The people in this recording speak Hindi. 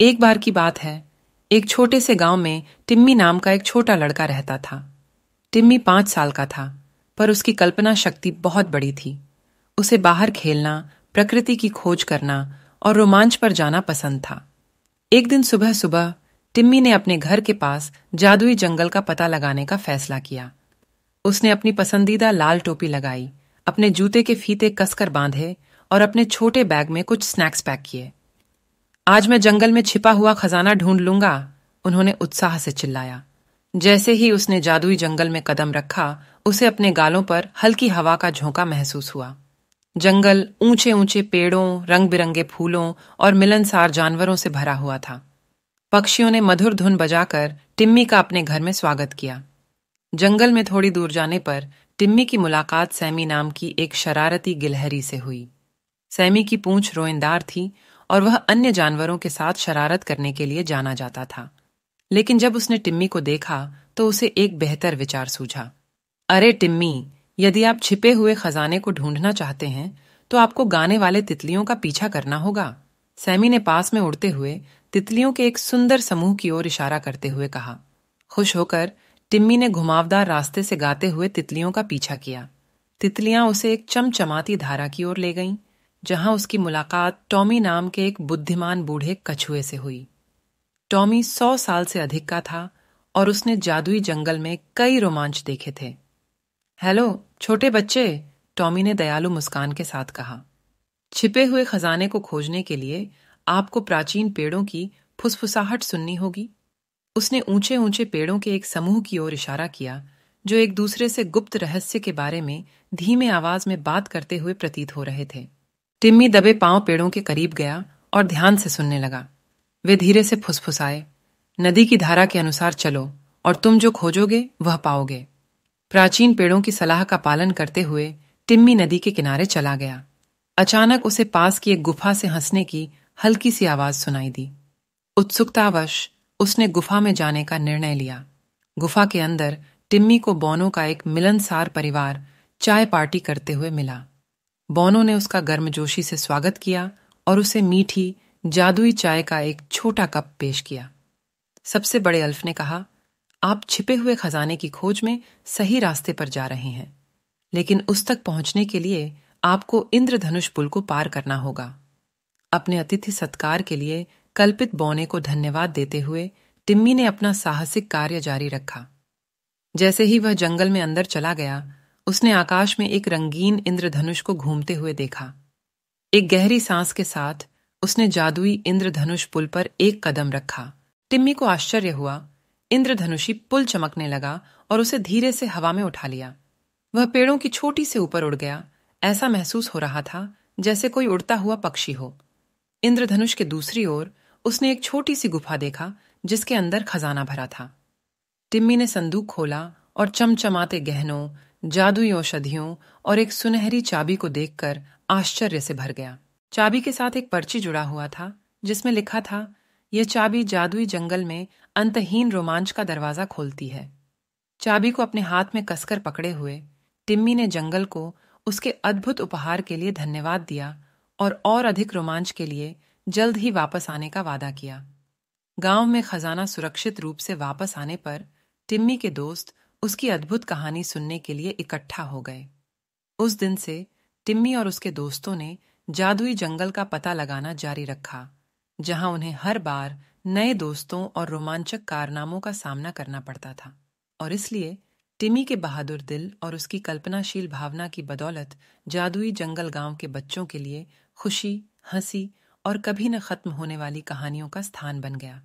एक बार की बात है, एक छोटे से गांव में टिम्मी नाम का एक छोटा लड़का रहता था। टिम्मी 5 साल का था, पर उसकी कल्पना शक्ति बहुत बड़ी थी। उसे बाहर खेलना, प्रकृति की खोज करना और रोमांच पर जाना पसंद था। एक दिन सुबह सुबह टिम्मी ने अपने घर के पास जादुई जंगल का पता लगाने का फैसला किया। उसने अपनी पसंदीदा लाल टोपी लगाई, अपने जूते के फीते कसकर बांधे और अपने छोटे बैग में कुछ स्नैक्स पैक किए। आज मैं जंगल में छिपा हुआ खजाना ढूंढ लूंगा, उन्होंने उत्साह से चिल्लाया। जैसे ही उसने जादुई जंगल में कदम रखा, उसे अपने गालों पर हल्की हवा का झोंका महसूस हुआ। जंगल ऊंचे ऊंचे पेड़ों, रंग बिरंगे फूलों और मिलनसार जानवरों से भरा हुआ था। पक्षियों ने मधुर धुन बजाकर टिम्मी का अपने घर में स्वागत किया। जंगल में थोड़ी दूर जाने पर टिम्मी की मुलाकात सैमी नाम की एक शरारती गिलहरी से हुई। सैमी की पूंछ रोएंदार थी और वह अन्य जानवरों के साथ शरारत करने के लिए जाना जाता था। लेकिन जब उसने टिम्मी को देखा तो उसे एक बेहतर विचार सूझा। अरे टिम्मी, यदि आप छिपे हुए खजाने को ढूंढना चाहते हैं तो आपको गाने वाले तितलियों का पीछा करना होगा। सैमी ने पास में उड़ते हुए तितलियों के एक सुंदर समूह की ओर इशारा करते हुए कहा। खुश होकर टिम्मी ने घुमावदार रास्ते से गाते हुए तितलियों का पीछा किया। तितलियां उसे एक चमचमाती धारा की ओर ले गईं, जहां उसकी मुलाकात टॉमी नाम के एक बुद्धिमान बूढ़े कछुए से हुई। टॉमी 100 साल से अधिक का था और उसने जादुई जंगल में कई रोमांच देखे थे। हेलो छोटे बच्चे, टॉमी ने दयालु मुस्कान के साथ कहा। छिपे हुए खजाने को खोजने के लिए आपको प्राचीन पेड़ों की फुसफुसाहट सुननी होगी। उसने ऊंचे ऊंचे पेड़ों के एक समूह की ओर इशारा किया, जो एक दूसरे से गुप्त रहस्य के बारे में धीमे आवाज में बात करते हुए प्रतीत हो रहे थे। टिम्मी दबे पांव पेड़ों के करीब गया और ध्यान से सुनने लगा। वे धीरे से फुसफुसाए, नदी की धारा के अनुसार चलो और तुम जो खोजोगे वह पाओगे। प्राचीन पेड़ों की सलाह का पालन करते हुए टिम्मी नदी के किनारे चला गया। अचानक उसे पास की एक गुफा से हंसने की हल्की सी आवाज सुनाई दी। उत्सुकतावश उसने गुफा में जाने का निर्णय लिया। गुफा के अंदर टिम्मी को बोनो का एक मिलनसार परिवार चाय पार्टी करते हुए मिला। बोनो ने उसका गर्मजोशी से स्वागत किया और उसे मीठी जादुई चाय का एक छोटा कप पेश किया। सबसे बड़े अल्फ ने कहा, आप छिपे हुए खजाने की खोज में सही रास्ते पर जा रहे हैं, लेकिन उस तक पहुंचने के लिए आपको इंद्रधनुष पुल को पार करना होगा। अपने अतिथि सत्कार के लिए कल्पित बौने को धन्यवाद देते हुए टिम्मी ने अपना साहसिक कार्य जारी रखा। जैसे ही वह जंगल में अंदर चला गया, उसने आकाश में एक रंगीन इंद्रधनुष को घूमते हुए देखा। एक गहरी सांस के साथ उसने जादुई इंद्रधनुष पुल पर एक कदम रखा। टिम्मी को आश्चर्य हुआ। इंद्रधनुषी पुल चमकने लगा और उसे धीरे से हवा में उठा लिया। वह पेड़ों की छोटी से ऊपर उड़ गया। ऐसा महसूस हो रहा था जैसे कोई उड़ता हुआ पक्षी हो। इंद्रधनुष के दूसरी ओर उसने एक छोटी सी गुफा देखा, जिसके अंदर खजाना भरा था। टिम्मी ने संदूक खोला और चमचमाते गहनों, जादुई औषधियों और एक सुनहरी चाबी को देखकर आश्चर्य से भर गया। चाबी के साथ एक पर्ची जुड़ा हुआ था, जिसमें लिखा था, यह चाबी जादुई जंगल में अंतहीन रोमांच का दरवाजा खोलती है। चाबी को अपने हाथ में कसकर पकड़े हुए टिम्मी ने जंगल को उसके अद्भुत उपहार के लिए धन्यवाद दिया और अधिक रोमांच के लिए जल्द ही वापस आने का वादा किया। गांव में खजाना सुरक्षित रूप से वापस आने पर टिम्मी के दोस्त उसकी अद्भुत कहानी सुनने के लिए इकट्ठा हो गए। उस दिन से टिम्मी और उसके दोस्तों ने जादुई जंगल का पता लगाना जारी रखा, जहां उन्हें हर बार नए दोस्तों और रोमांचक कारनामों का सामना करना पड़ता था। और इसलिए टिम्मी के बहादुर दिल और उसकी कल्पनाशील भावना की बदौलत जादुई जंगल गांव के बच्चों के लिए खुशी, हंसी और कभी न खत्म होने वाली कहानियों का स्थान बन गया।